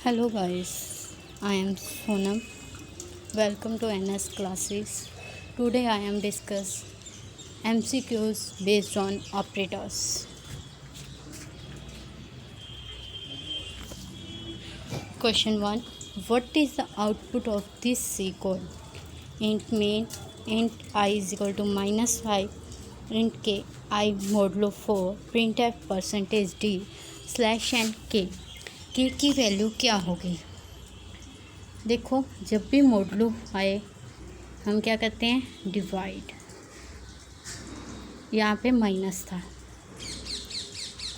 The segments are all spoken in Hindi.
Hello guys, I am Sonam. Welcome to NS classes. Today I am discuss MCQs based on operators. Question 1. What is the output of this C code? Int main, int I is equal to -5, int k I modulo 4, printf %d /n k की वैल्यू क्या होगी? देखो, जब भी मोडुलो आए हम क्या करते हैं, डिवाइड। यहाँ पे माइनस था,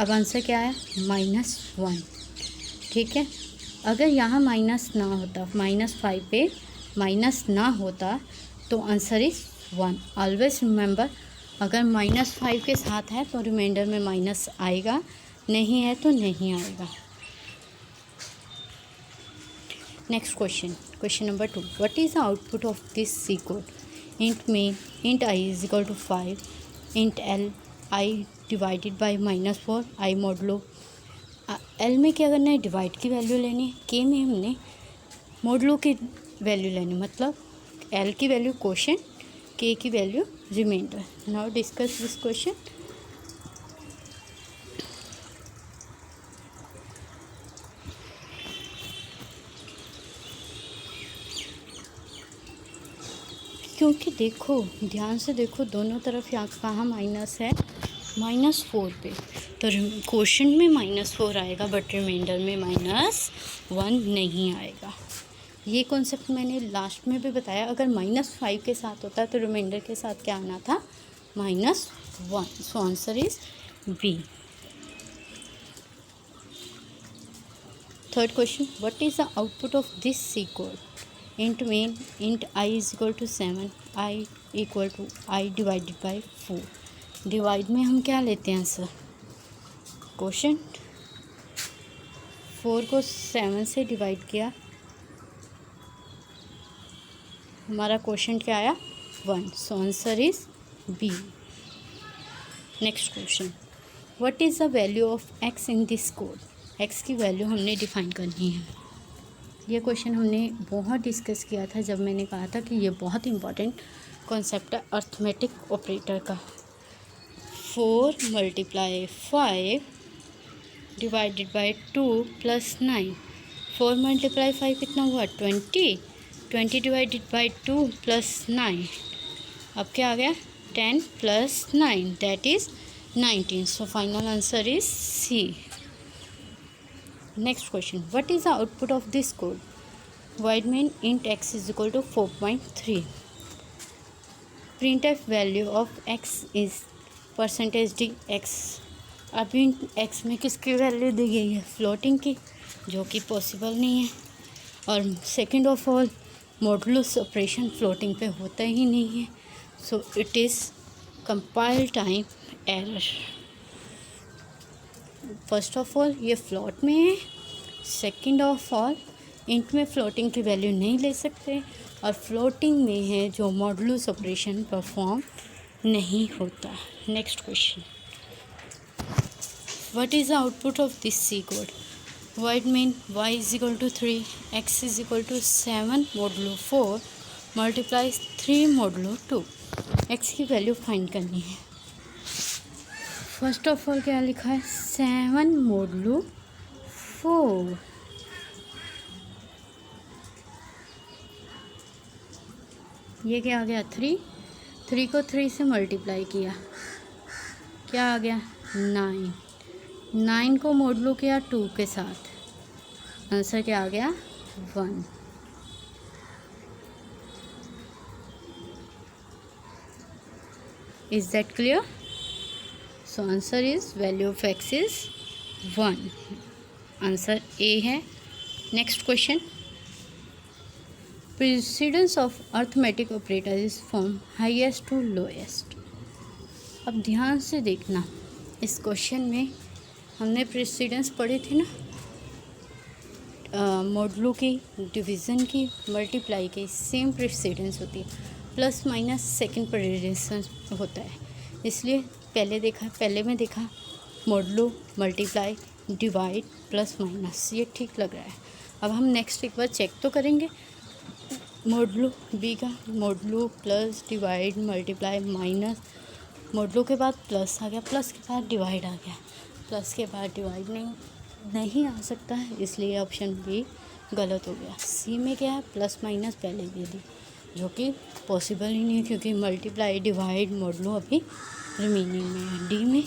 अब आंसर क्या आया, -1। ठीक है, अगर यहाँ माइनस ना होता, -5 पे माइनस ना होता तो आंसर इज 1। ऑलवेज रिमेंबर, अगर -5 के साथ है तो रिमाइंडर में माइनस आएगा, नहीं है तो नहीं आएगा। Next question number 2. What is the output of this C code? Int main, int I is equal to 5, int L I divided by -4 I modulo L में क्या करना है, डिवाइड की वैल्यू लेनी है, के में हमने मोडुलो की वैल्यू लेनी, मतलब L की वैल्यू क्वोशेंट, के की value remainder. Now discuss this question. क्योंकि देखो, ध्यान से देखो, दोनों तरफ यहाँ कहाँ माइनस है, -4 पे, तो क्वोशेंट में -4 आएगा बट रिमाइंडर में -1 नहीं आएगा। ये कॉन्सेप्ट मैंने लास्ट में भी बताया। अगर -5 के साथ होता तो रिमाइंडर के साथ क्या आना था, -1। So answer is B. Third question, what is the output of this C code? int main, int I is equal to 7, I equal to I divided by 4। Divide में हम क्या लेते हैं आंसर, क्वोशेंट। 4 को 7 से डिवाइड किया, हमारा क्वोशेंट क्या आया, 1। So answer is B. Next question, what is the value of x in this code? x की वैल्यू हमने डिफाइन करनी है। ये क्वेश्चन हमने बहुत डिस्कस किया था जब मैंने कहा था कि ये बहुत इम्पॉर्टेंट कॉन्सेप्ट है अर्थमेटिक ऑपरेटर का। 4 × 5 डिवाइडेड बाय 2 + 9। 4 × 5 कितना हुआ, 20। 20 डिवाइडेड बाय 2 + 9, अब क्या आ गया, 10 + 9 that is 19। So final answer is C. Next question, what is the output of this code? Void main int x is equal to 4.3. Printf value of x is %d x। अभी x में किसकी वैल्यू दी गई है, फ्लोटिंग की, जो कि पॉसिबल नहीं है। और second of all, modulus operation floating पे होता ही नहीं है, so it is compile time error. First of all ये फ्लोट में है, सेकंड ऑफ ऑल इंट में फ्लोटिंग की वैल्यू नहीं ले सकते, और फ्लोटिंग में है जो मॉडुलस ऑपरेशन परफॉर्म नहीं होता। Next question, what is the output of this C code? void main y is equal to 3, x is equal to 7 modulo 4 multiplies 3 modulo 2। x की वैल्यू फाइंड करनी है। फर्स्ट ऑफ ऑल क्या लिखा है, 7 मोडुलो 4। ये क्या आ गया, 3 को 3 से मल्टीप्लाई किया, क्या आ गया, 9 को मोडुलो किया 2 के साथ, आंसर क्या आ गया, 1। Is that clear? So answer is value of x is 1। Answer A है। Next question, precedence of arithmetic operator is from highest to lowest. अब ध्यान से देखना, इस क्वेश्चन में हमने प्रेसिडेंस पढ़ी थी ना, मोडुलो की, डिवीज़न की, मल्टीप्लाई की, सेम प्रेसिडेंस होती है, प्लस माइनस सेकेंड प्रेसिडेंस होता है। इसलिए पहले में देखा modulo, multiply, divide, plus minus, ये ठीक लग रहा है। अब हम नेक्स्ट एक बार चेक तो करेंगे मॉडलो बी का, modulo plus divide multiply minus, modulo के बाद प्लस आ गया, प्लस के बाद डिवाइड आ गया, प्लस के बाद डिवाइड नहीं आ सकता है, इसलिए ऑप्शन बी गलत हो गया। सी में क्या है, प्लस माइनस पहले दे दी, जो कि पॉसिबल ही नहीं है क्योंकि मल्टीप्लाई डिवाइड मॉडलो अभी रिमेनिंग में है। डी में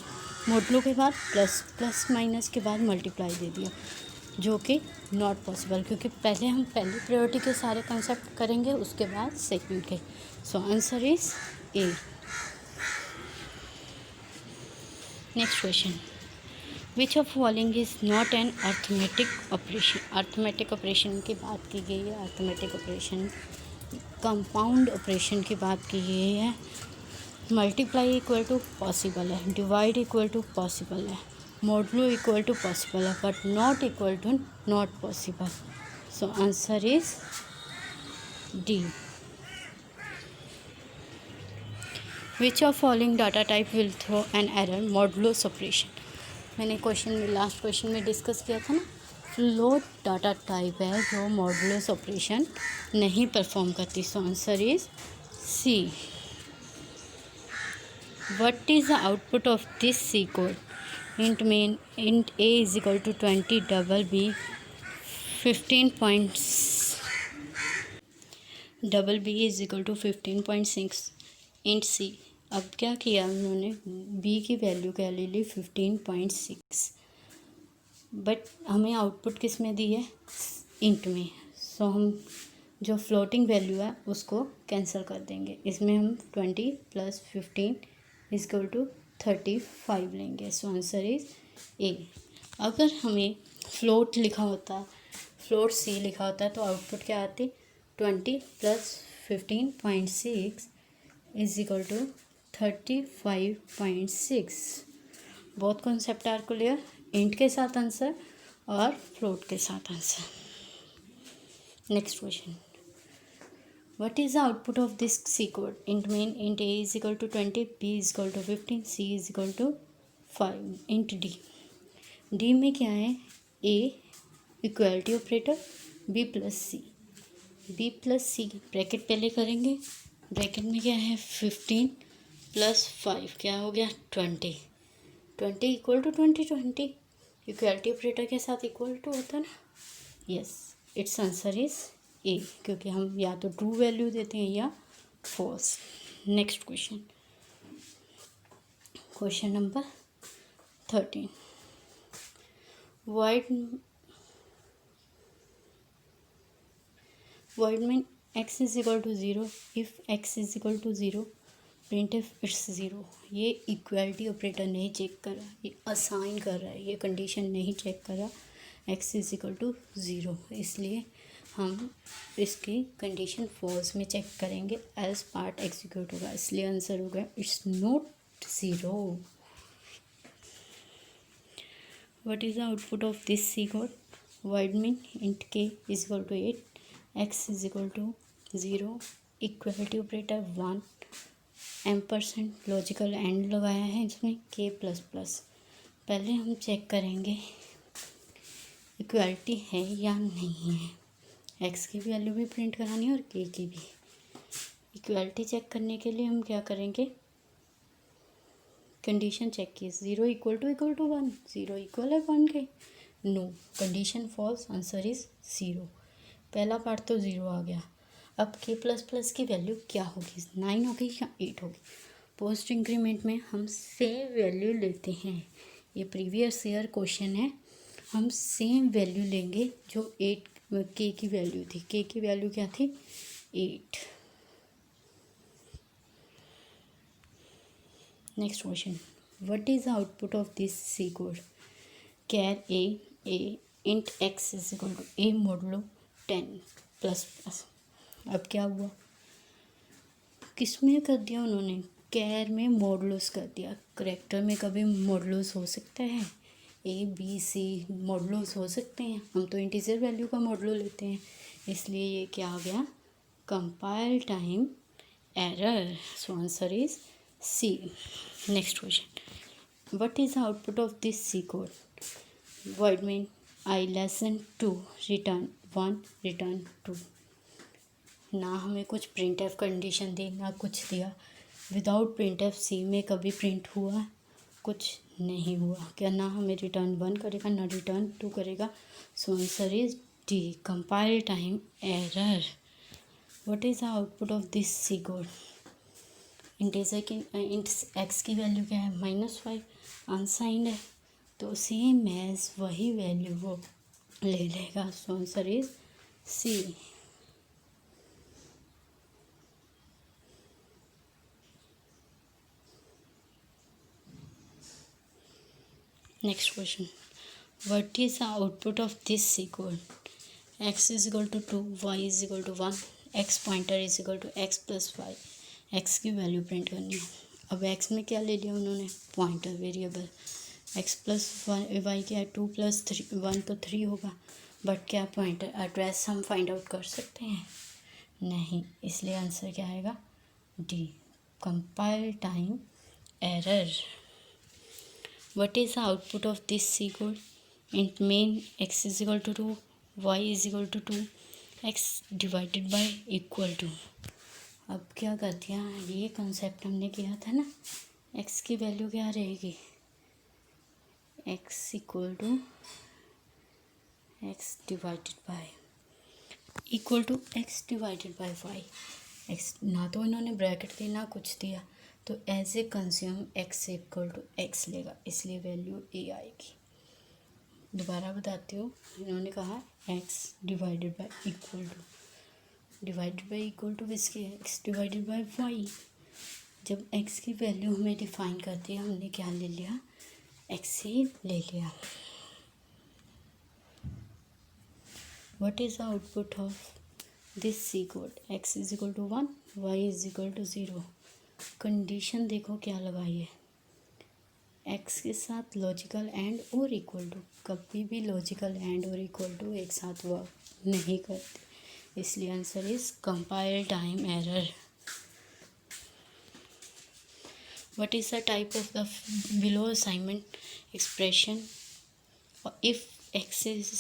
मॉडलो के बाद प्लस, प्लस माइनस के बाद मल्टीप्लाई दे दिया, जो कि नॉट पॉसिबल, क्योंकि पहले हम पहली प्रायोरिटी के सारे कंसेप्ट करेंगे, उसके बाद सेकंड के। सो answer is A. Next question, which of following is not an arithmetic operation. Arithmetic operation की बात की गई है, अर्थमेटिक ऑपरेशन कंपाउंड ऑपरेशन की बात की गई है। मल्टीप्लाई इक्वल टू पॉसिबल है, डिवाइड इक्वल टू पॉसिबल है, मॉडलो इक्वल टू पॉसिबल है, but not equal to not possible. So answer is D. Which of following data type will throw an error modulus operation. मैंने क्वेश्चन में लास्ट क्वेश्चन में डिस्कस किया था ना, फ्लोट डाटा टाइप है जो मॉडुलस ऑपरेशन नहीं परफॉर्म करती। So answer is C. What is the output of this C code. Int main int a is equal to 20, double b 15 double b is equal to 15.6 int c. अब क्या किया उन्होंने, बी की वैल्यू क्या ले ली 15.6, बट हमें आउटपुट किस में दी है, इंट में। सो हम जो फ्लोटिंग वैल्यू है उसको कैंसिल कर देंगे, इसमें हम 20 + 15 इज इक्वल टू 35 लेंगे। सो आंसर इज ए। अगर हमें फ्लोट लिखा होता, फ्लोट सी लिखा होता है तो आउटपुट क्या आती, 20 + 15.6 इज इक्वल टू 35.6। बहुत कॉन्सेप्ट आर क्लियर, इंट के साथ आंसर और फ्लोट के साथ answer. Next question, what is the output of this C code. Int main int a is equal to 20, b is equal to 15, c is equal to 5। Int d, d में क्या है, a equality operator, b plus c, b plus c bracket पहले करेंगे, ब्रैकेट में क्या है 15 + 5 क्या हो गया 20, 20 इक्वल टू 20 इक्वलिटी ऑपरेटर के साथ इक्वल टू होता है ना। Yes, it's answer is A, क्योंकि हम या तो ट्रू वैल्यू देते हैं या false. Next question, question number 13, void mean x is equal to 0, if x is equal to 0 printf it's 0। ये इक्वलिटी ऑपरेटर नहीं चेक कर रहा, ये असाइन कर रहा है, ये कंडीशन नहीं चेक कर रहा x इज इक्वल टू 0, इसलिए हम इसकी कंडीशन फॉल्स में चेक करेंगे, एल्स पार्ट एग्जीक्यूट होगा, इसलिए आंसर होगा it's not 0। What is the output of this C code. void mean int k is equal to 8, x is equal to 0, equality operator 1, ampersand logical and लगाया है इसमें k प्लस प्लस। पहले हम चेक करेंगे इक्वलिटी है या नहीं है, x की वैल्यू भी प्रिंट करानी है और k की भी। इक्वलिटी चेक करने के लिए हम क्या करेंगे, कंडीशन चेक की, 0 इक्वल टू 1, 0 इक्वल है 1 के, no, condition false, answer is 0। पहला पार्ट तो 0 आ गया। अब k प्लस प्लस की वैल्यू क्या होगी, 9 होगी या 8 होगी। पोस्ट इंक्रीमेंट में हम सेम वैल्यू लेते हैं, ये प्रीवियस ईयर क्वेश्चन है, हम सेम वैल्यू लेंगे जो 8 k की वैल्यू थी, k की वैल्यू क्या थी 8। Next question, what is the output of this C code. Char a int x is equal to a modulo 10 plus plus. अब क्या हुआ, किस में कर दिया उन्होंने, कैर में मॉडुलस कर दिया। करेक्टर में कभी मॉडुलस हो सकता है, ए बी सी मॉडुलस हो सकते हैं, हम तो इंटीजर वैल्यू का मॉडुलो लेते हैं, इसलिए ये क्या आ गया, compile time error. So answer is C. Next question, what is the output of this C code. void mean I less than 2 return 1 return 2। ना हमें कुछ प्रिंट एफ कंडीशन दी ना कुछ दिया। विदाउट प्रिंट एफ सी में कभी प्रिंट हुआ? कुछ नहीं हुआ। क्या ना हमें रिटर्न 1 करेगा ना रिटर्न 2 करेगा। So answer is D, compile time error. What is the output of this C code? Integer की एक्स की वैल्यू क्या है? -5, अनसाइंड है, तो सेम एज वही वैल्यू वो ले लेगा। So answer is C. Next question, what is the output of this C code? x is equal to 2, y is equal to 1, x pointer is equal to x plus y. X की वैल्यू प्रिंट करनी है। अब x में क्या ले लिया उन्होंने? Pointer variable. x plus y क्या है? 2 + 3 1 तो 3 होगा, बट क्या पॉइंटर एड्रेस हम फाइंड आउट कर सकते हैं? नहीं, इसलिए आंसर क्या आएगा? D, compile time error. What is the output of this C code? Int main x is equal to 2, y is equal to 2, x divided by equal to. अब क्या कर दिया? ये कॉन्सेप्ट हमने किया था ना, x की वैल्यू क्या रहेगी? x equal to x divided by equal to x divided by y. x ना तो इन्होंने ब्रैकेट दी ना कुछ दिया, तो as a consume x equal to x लेगा, इसलिए वैल्यू a आएगी। दोबारा बताती हूँ, इन्होंने कहा x divided by equal to, divided by equal to किसकी है? x divided by y। जब x की वैल्यू हमें डिफाइन करती है, हमने क्या ले लिया? x ही ले लिया। What is the output of this C code? x is equal to 1, y is equal to 0। Condition देखो क्या लगाई है, x के साथ लॉजिकल एंड और इक्वल टू। कभी भी लॉजिकल एंड और इक्वल टू एक साथ वर्क नहीं करते, इसलिए answer is compile time error. What is the type of the below assignment expression if x is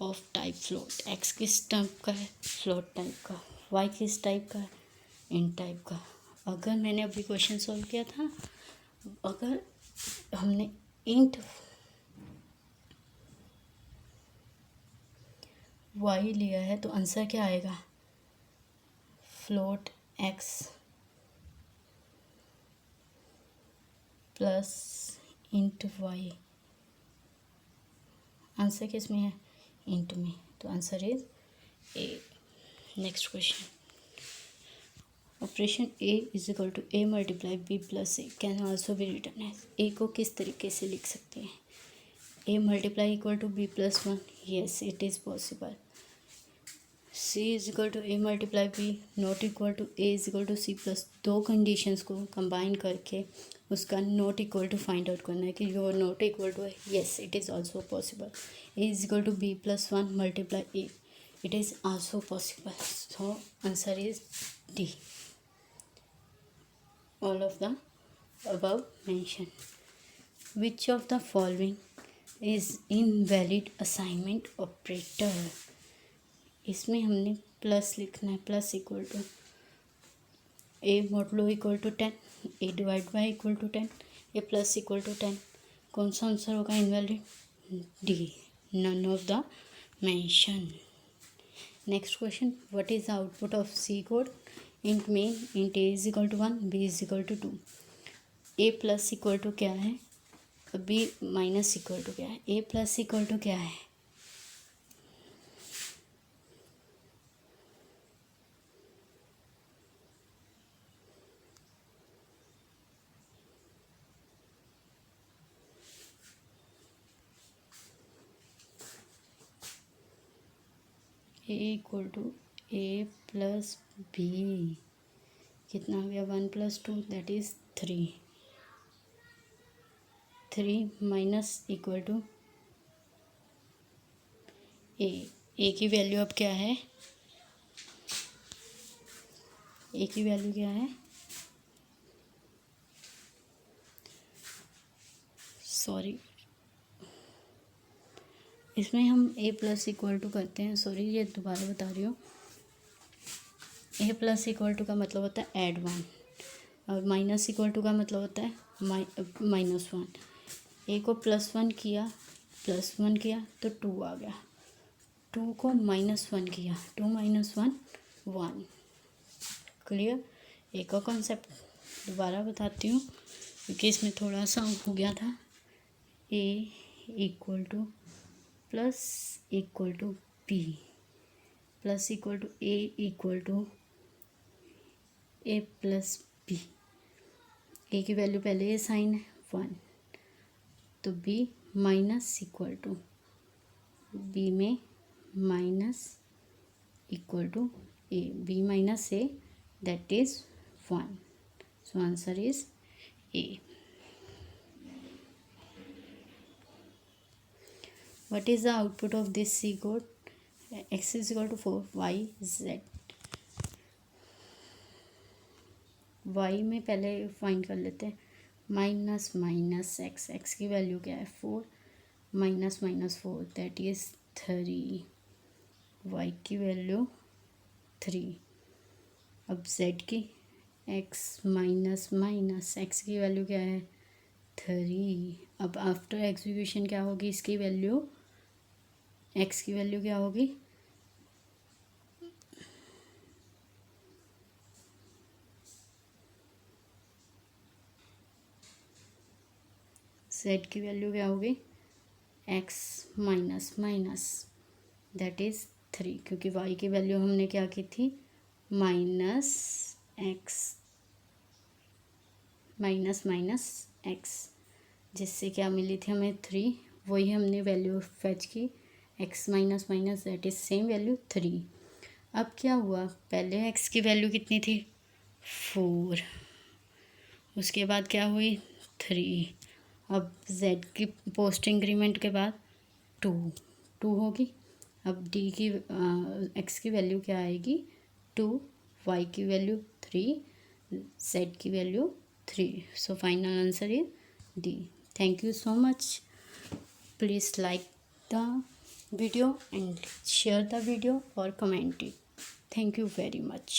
of type float? x किस टाइप का है? फ्लोट टाइप का। y किस टाइप का है? इंट टाइप का। अगर मैंने अभी क्वेश्चन सॉल्व किया था, अगर हमने इंट y लिया है तो आंसर क्या आएगा? Float x plus int y। Answer किस में है? इंट में, तो answer is A. Next question, operation a is equal to a multiply b plus a can also be written as. a को किस तरीके से लिख सकते हैं? a multiply equal to b plus 1, yes it is possible. c is equal to a multiply b not equal to a is equal to c plus, दो कंडीशंस को कंबाइन करके उसका not equal to find out करना है कि जो नॉट इक्वल टू है, yes it is also possible. a is equal to b plus 1 multiply a, it is also possible. So answer is D, all of the above mentioned. Which of the following is invalid assignment operator? इसमें हमने प्लस लिखना है, plus equal to a modulo equal to 10, a divide by equal to 10, a plus equal to 10। कौन सा आंसर होगा invalid? D, none of the mention. Next question, what is the output of C code? Int main int a is equal to 1, b is equal to 2। A plus equal to क्या है? बी माइनस इक्वल टू क्या है? ए प्लस इक्वल टू क्या है? A equal to a plus b, कितना हो गया? 1 + 2 that is 3। 3 minus equal to a की वैल्यू अब क्या है? ए की वैल्यू क्या है? सॉरी, इसमें हम ए प्लस इक्वल टू करते हैं, सॉरी ये दोबारा बता रही हूँ। ए प्लस इक्वल टू का मतलब होता है ऐड वन, और माइनस इक्वल टू का मतलब होता है माइनस वन। ए को प्लस वन किया तो टू आ गया, टू को माइनस वन किया, two minus one one. Clear? A का कॉन्सेप्ट दोबारा बताती हूँ क्योंकि इसमें थोड़ा सा हो गया था। A equal to plus equal to b plus equal to a equal to a plus b. A की वैल्यू पहले ये साइन है 1, तो b minus equal to b में minus equal to a, b minus a that is 1, so answer is a. What is the output of this C code? X is equal to 4, Y, Z. Y में पहले फाइंड कर लेते हैं, माइनस माइनस एक्स, एक्स की वैल्यू क्या है 4, minus minus 4 that is 3, Y की वैल्यू 3। अब Z की x माइनस माइनस एक्स की वैल्यू क्या है 3। अब आफ्टर एग्जीक्यूशन क्या होगी इसकी वैल्यू, x की वैल्यू क्या होगी z की वैल्यू क्या होगी x minus minus that is 3, क्योंकि y की वैल्यू हमने क्या की थी minus x minus minus x, जिससे क्या मिली थी हमें 3, वही हमने वैल्यू फेच की x minus minus that is same value 3। अब क्या हुआ, पहले x की वैल्यू कितनी थी 4, उसके बाद क्या हुई 3, अब z की पोस्ट इंक्रीमेंट के बाद 2 होगी। अब d की x की वैल्यू क्या आएगी 2, y की वैल्यू 3, z की value 3, so final answer is D। Thank you so much, please like the video and share the video or comment it. Thank you very much.